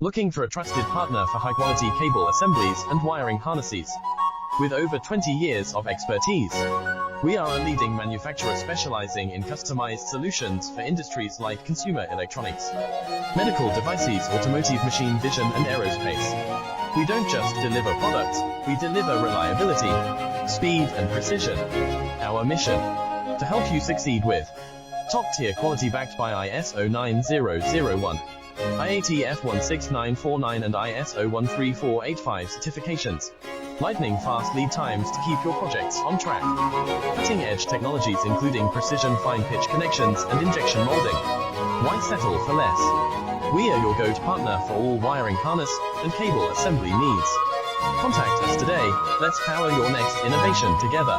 Looking for a trusted partner for high-quality cable assemblies and wiring harnesses? With over 20 years of expertise, we are a leading manufacturer specializing in customized solutions for industries like consumer electronics, medical devices, automotive, machine vision, and aerospace. We don't just deliver products, we deliver reliability, speed, and precision. Our mission: to help you succeed with top-tier quality backed by ISO 9001, IATF 16949 and ISO 13485 certifications. Lightning-fast lead times to keep your projects on track. Cutting-edge technologies including precision fine-pitch connections and injection molding. Why settle for less? We are your go-to partner for all wiring harness and cable assembly needs. Contact us today. Let's power your next innovation together.